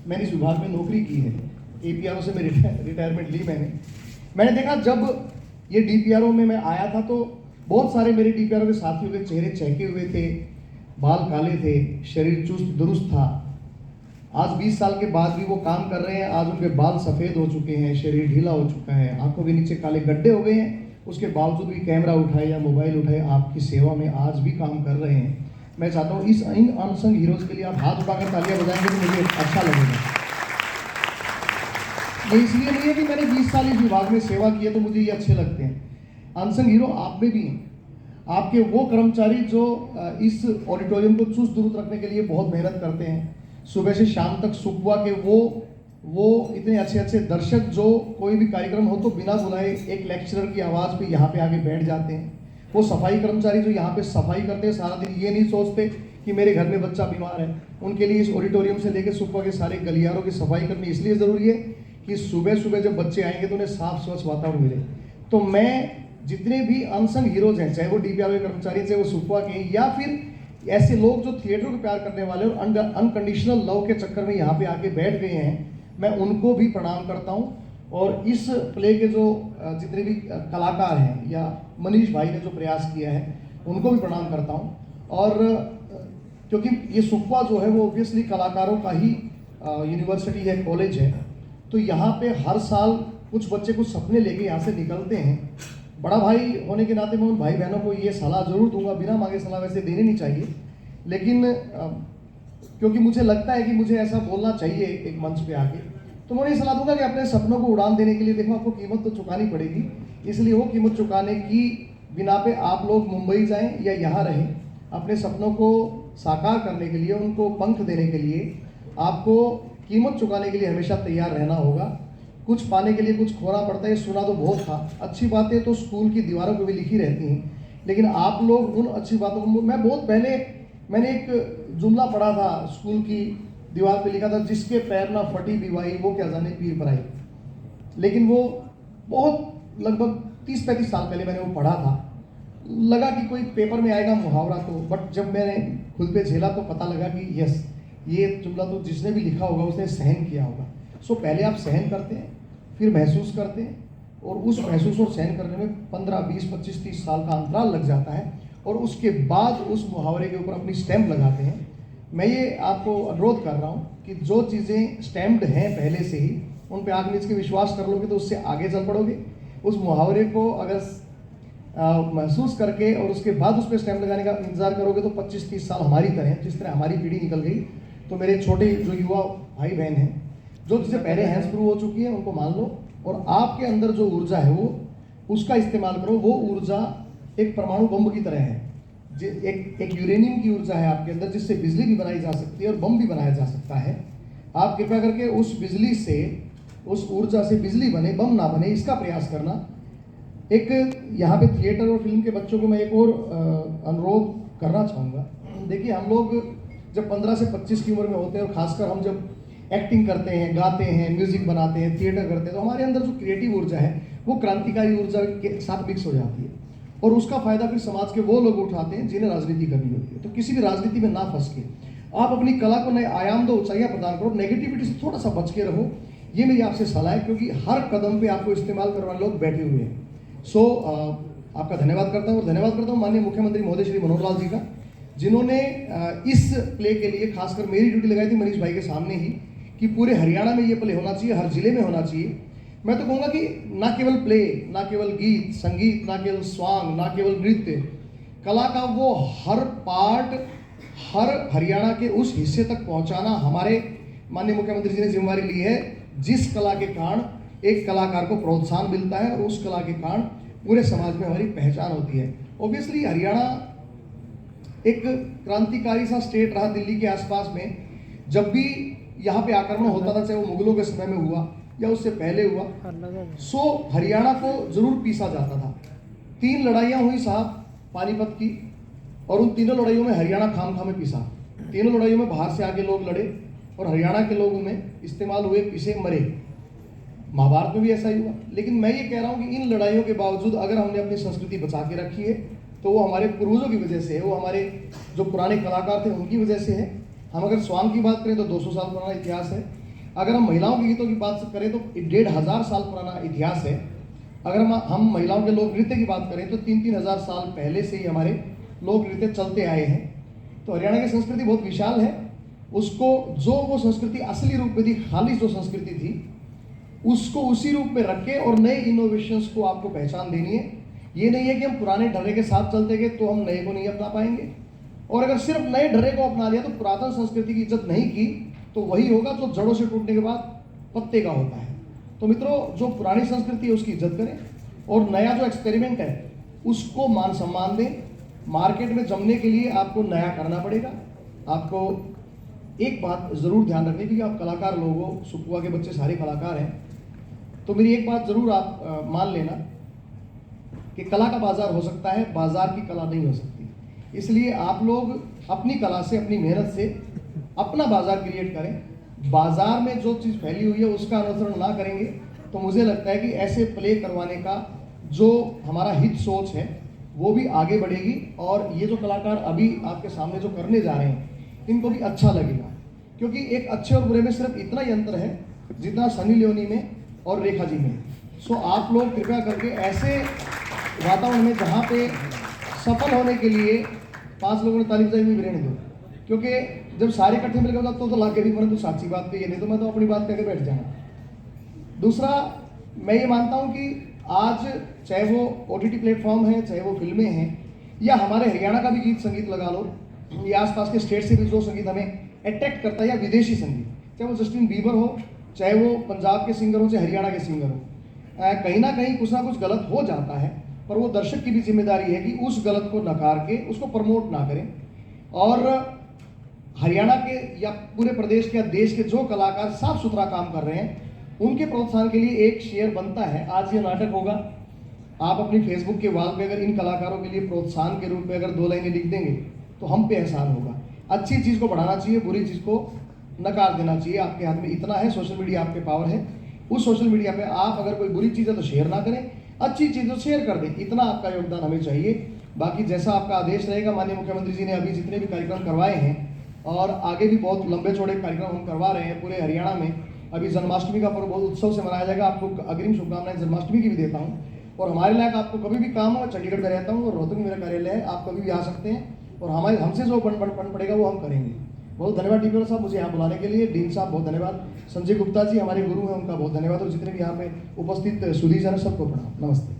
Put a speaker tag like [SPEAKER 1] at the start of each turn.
[SPEAKER 1] मैंने इस विभाग में नौकरी की है। APRO से मैं रिटायरमेंट ली मैंने देखा जब ये DPRO में मैं आया था तो बहुत सारे मेरे DPRO के साथियों के चेहरे चहके हुए थे, बाल काले थे, शरीर चुस्त दुरुस्त था। आज 20 साल के बाद भी वो काम कर रहे हैं। आज उनके बाल सफ़ेद हो चुके हैं, शरीर ढीला हो चुका है, आंखों के नीचे काले गड्ढे हो गए हैं। उसके बावजूद भी कैमरा उठाए या मोबाइल उठाए आपकी सेवा में आज भी काम कर रहे हैं। मैं चाहता हूँ इन अनसंग हीरोज़ के लिए आप हाथ उठाकर तालियां बजाएंगे तो मुझे अच्छा लगेगा। ये इसलिए नहीं है कि मैंने 20 साल इस विभाग में सेवा की है तो मुझे ये अच्छे लगते हैं। अनसंग हीरो आप में भी हैं। आपके वो कर्मचारी जो इस ऑडिटोरियम को चुस्त दुरुस्त रखने के लिए बहुत मेहनत करते हैं, सुबह से शाम तक सुबह के वो इतने अच्छे अच्छे दर्शक जो कोई भी कार्यक्रम हो तो बिना बुलाए एक लेक्चरर की आवाज़ पे यहाँ पे आके बैठ जाते हैं। वो सफाई कर्मचारी जो यहाँ पे सफाई करते हैं सारा दिन, ये नहीं सोचते कि मेरे घर में बच्चा बीमार है। उनके लिए इस ऑडिटोरियम से लेकर सुबह के सारे गलियारों की सफाई करनी इसलिए ज़रूरी है कि सुबह सुबह जब बच्चे आएंगे तो उन्हें साफ स्वच्छ वातावरण मिले। तो मैं जितने भी अनसंग हीरोज़ हैं, चाहे वो DPRO के कर्मचारी, चाहे वो सुपवा के या फिर ऐसे लोग जो थिएटर को प्यार करने वाले और अनकंडीशनल लव के चक्कर में यहाँ पे आके बैठ गए हैं, मैं उनको भी प्रणाम करता हूँ। और इस प्ले के जो जितने भी कलाकार हैं या मनीष भाई ने जो प्रयास किया है उनको भी प्रणाम करता हूँ। और क्योंकि ये सुपवा जो है वो ऑब्वियसली कलाकारों का ही यूनिवर्सिटी है, कॉलेज है, तो यहाँ पे हर साल कुछ बच्चे कुछ सपने लेके यहाँ से निकलते हैं। बड़ा भाई होने के नाते मैं उन भाई बहनों को ये सलाह ज़रूर दूंगा, बिना मांगे सलाह वैसे देनी नहीं चाहिए, लेकिन क्योंकि मुझे लगता है कि मुझे ऐसा बोलना चाहिए एक मंच पे आके, तो मैं उन्हें सलाह दूंगा कि अपने सपनों को उड़ान देने के लिए देखो आपको कीमत तो चुकानी पड़ेगी। इसलिए वो कीमत चुकाने की बिना पे आप लोग मुंबई जाएं या यहाँ रहें, अपने सपनों को साकार करने के लिए, उनको पंख देने के लिए आपको कीमत चुकाने के लिए हमेशा तैयार रहना होगा। कुछ पाने के लिए कुछ खोना पड़ता है, सुना तो बहुत था। अच्छी बातें तो स्कूल की दीवारों पर भी लिखी रहती हैं, लेकिन आप लोग उन अच्छी बातों को, मैं बहुत पहले मैंने एक जुमला पढ़ा था स्कूल की दीवार पे लिखा था, जिसके पैर ना फटी बीवाई वो क्या जाने पीर पर आई। लेकिन वो बहुत लगभग 30-35 साल पहले मैंने वो पढ़ा था, लगा कि कोई पेपर में आएगा मुहावरा तो, बट जब मैंने खुद पे झेला तो पता लगा कि यस, ये जुमला तो जिसने भी लिखा होगा उसने सहन किया होगा। सो पहले आप सहन करते हैं, फिर महसूस करते हैं, और उस महसूस और सहन करने में 15, 20, 25, 30 साल का अंतराल लग जाता है, और उसके बाद उस मुहावरे के ऊपर अपनी स्टैम्प लगाते हैं। मैं ये आपको अनुरोध कर रहा हूँ कि जो चीज़ें स्टैम्प्ड हैं पहले से ही, उन पे आग मीच के विश्वास कर लोगे तो उससे आगे चल पड़ोगे। उस मुहावरे को अगर महसूस करके और उसके बाद उस पर स्टैम्प लगाने का इंतजार करोगे तो 25-30 साल हमारी तरह, जिस तरह हमारी पीढ़ी निकल गई। तो मेरे छोटे जो युवा भाई बहन हैं, जो चीज़ें पहले हैंड प्रूव हो चुकी हैं उनको मान लो, और आपके अंदर जो ऊर्जा है वो उसका इस्तेमाल करो। वो ऊर्जा एक परमाणु बम की तरह है, एक यूरेनियम की ऊर्जा है आपके अंदर, जिससे बिजली भी बनाई जा सकती है और बम भी बनाया जा सकता है। आप कृपया करके उस बिजली से, उस ऊर्जा से बिजली बने, बम ना बने, इसका प्रयास करना। एक यहाँ पे थिएटर और फिल्म के बच्चों को मैं एक और अनुरोध करना चाहूँगा। देखिए, हम लोग जब 15 से 25 की उम्र में होते हैं, और खासकर हम जब एक्टिंग करते हैं, गाते हैं, म्यूजिक बनाते हैं, थिएटर करते हैं, तो हमारे अंदर जो क्रिएटिव ऊर्जा है वो क्रांतिकारी ऊर्जा के साथ मिक्स हो जाती है, और उसका फायदा फिर समाज के वो लोग उठाते हैं जिन्हें राजनीति करनी होती है। तो किसी भी राजनीति में ना फंस के आप अपनी कला को नए आयाम दो, ऊंचाइयां प्रदान करो, नेगेटिविटी से थोड़ा सा बच के रहो। ये मेरी आपसे सलाह है, क्योंकि हर कदम पे आपको इस्तेमाल करने वाले लोग बैठे हुए हैं। सो आपका धन्यवाद करता हूँ, और धन्यवाद करता हूँ माननीय मुख्यमंत्री महोदय श्री मनोहर लाल जी का, जिन्होंने इस प्ले के लिए खासकर मेरी ड्यूटी लगाई थी मनीष भाई के सामने ही, कि पूरे हरियाणा में ये प्ले होना चाहिए, हर जिले में होना चाहिए। मैं तो कहूँगा कि ना केवल प्ले, ना केवल गीत संगीत, ना केवल स्वांग, ना केवल नृत्य, कला का वो हर पार्ट हर हरियाणा के उस हिस्से तक पहुँचाना हमारे माननीय मुख्यमंत्री जी ने जिम्मेवारी ली है, जिस कला के कारण एक कलाकार को प्रोत्साहन मिलता है और उस कला के कारण पूरे समाज में हमारी पहचान होती है। ऑब्वियसली हरियाणा एक क्रांतिकारी सा स्टेट रहा दिल्ली के आसपास में। जब भी यहाँ पे आक्रमण होता था, चाहे वो मुगलों के समय में हुआ या उससे पहले हुआ, सो हरियाणा को जरूर पीसा जाता था। 3 लड़ाइयाँ हुई साहब पानीपत की, और उन तीनों लड़ाइयों में हरियाणा खाम में पीसा। तीनों लड़ाइयों में बाहर से आके लोग लड़े और हरियाणा के लोग उनमें इस्तेमाल हुए, पिसे, मरे। महाभारत में भी ऐसा ही हुआ। लेकिन मैं ये कह रहा हूँ कि इन लड़ाइयों के बावजूद अगर हमने अपनी संस्कृति बचा के रखी है तो वो हमारे पूर्वजों की वजह से है, वो हमारे जो पुराने कलाकार थे उनकी वजह से है। हम अगर स्वांग की बात करें तो 200 साल पुराना इतिहास है। अगर हम महिलाओं के गीतों की बात करें तो 1500 साल पुराना इतिहास है। अगर हम महिलाओं के लोक नृत्य की बात करें तो 3-3 हज़ार साल पहले से ही हमारे लोक नृत्य चलते आए हैं। तो हरियाणा की संस्कृति बहुत विशाल है। उसको जो वो संस्कृति असली रूप में थी, खालिश जो संस्कृति थी, उसको उसी रूप में रखे और नए इनोवेशंस को आपको पहचान देनी है। ये नहीं है कि हम पुराने ढर्रे के साथ चलते गए तो हम नए को नहीं अपना पाएंगे, और अगर सिर्फ नए ढर्रे को अपना लिया तो पुरातन संस्कृति की इज्जत नहीं की तो वही होगा जो जड़ों से टूटने के बाद पत्ते का होता है। तो मित्रों, जो पुरानी संस्कृति है उसकी इज्जत करें और नया जो एक्सपेरिमेंट है उसको मान सम्मान दें। मार्केट में जमने के लिए आपको नया करना पड़ेगा। आपको एक बात ज़रूर ध्यान रखनी, क्योंकि आप कलाकार लोग हो, सुकुआ के बच्चे सारे कलाकार हैं, तो मेरी एक बात ज़रूर आप मान लेना कि कला का बाजार हो सकता है, बाजार की कला नहीं हो सकती। इसलिए आप लोग अपनी कला से, अपनी मेहनत से अपना बाजार क्रिएट करें। बाजार में जो चीज़ फैली हुई है उसका अनुसरण ना करेंगे तो मुझे लगता है कि ऐसे प्ले करवाने का जो हमारा हित सोच है वो भी आगे बढ़ेगी, और ये जो कलाकार अभी आपके सामने जो करने जा रहे हैं इनको भी अच्छा लगेगा। क्योंकि एक अच्छे और बुरे में सिर्फ इतना ही अंतर है जितना सनी लियोनी में और रेखा जी में। सो आप लोग कृपया करके ऐसे वातावरण में जहाँ पे सफल होने के लिए 5 लोगों ने ताली बजाई हुई रहने दो, क्योंकि जब सारे इकट्ठे मिलकर होता तो लाके भी मैंने तो साची बात कही है, नहीं तो मैं तो अपनी बात कहकर बैठ जाऊँगा। दूसरा, मैं ये मानता हूँ कि आज चाहे वो OTT प्लेटफॉर्म है, चाहे वो फिल्में हैं, या हमारे हरियाणा का भी गीत संगीत लगा लो, या आसपास के स्टेट से भी जो संगीत हमें अट्रैक्ट करता है, या विदेशी संगीत, चाहे वो जस्टिन बीबर हो, चाहे वो पंजाब के सिंगर हो, चाहे हरियाणा के सिंगर हो, कहीं ना कुछ गलत हो जाता है, पर वो दर्शक की भी जिम्मेदारी है कि उस गलत को नकार के उसको प्रमोट ना करें। और हरियाणा के या पूरे प्रदेश के या देश के जो कलाकार साफ सुथरा काम कर रहे हैं उनके प्रोत्साहन के लिए एक शेयर बनता है। आज ये नाटक होगा, आप अपनी फेसबुक के वाल पे अगर इन कलाकारों के लिए प्रोत्साहन के रूप में अगर 2 लाइनें लिख देंगे तो हम पे एहसान होगा। अच्छी चीज़ को बढ़ाना चाहिए, बुरी चीज़ को नकार देना चाहिए। आपके हाथ में इतना है, सोशल मीडिया आप पे पावर है। उस सोशल मीडिया पे आप अगर कोई बुरी चीज़ है तो शेयर ना करें, अच्छी चीज़ तो शेयर कर दें। इतना आपका योगदान हमें चाहिए। बाकी जैसा आपका आदेश रहेगा, माननीय मुख्यमंत्री जी ने अभी जितने भी कार्यक्रम करवाए हैं और आगे भी बहुत लंबे चौड़े कार्यक्रम हम करवा रहे हैं पूरे हरियाणा में। अभी जन्माष्टमी का पर्व बहुत उत्सव से मनाया जाएगा। आपको अग्रिम शुभकामनाएं जन्माष्टमी की भी देता हूँ। और हमारे लायक आपको कभी भी काम हो, चंडीगढ़ में रहता हूँ और रोहतक में मेरा कार्यालय है, आप कभी भी आ सकते हैं और हमसे जो बन पड़ेगा वो हम करेंगे। बहुत धन्यवाद टीपी साहब मुझे यहाँ बुलाने के लिए। डीन साहब बहुत धन्यवाद। संजय गुप्ता जी हमारे गुरु हैं, उनका बहुत धन्यवाद। और जितने भी यहाँ पे उपस्थित सुधीजन है सबको प्रणाम, नमस्ते।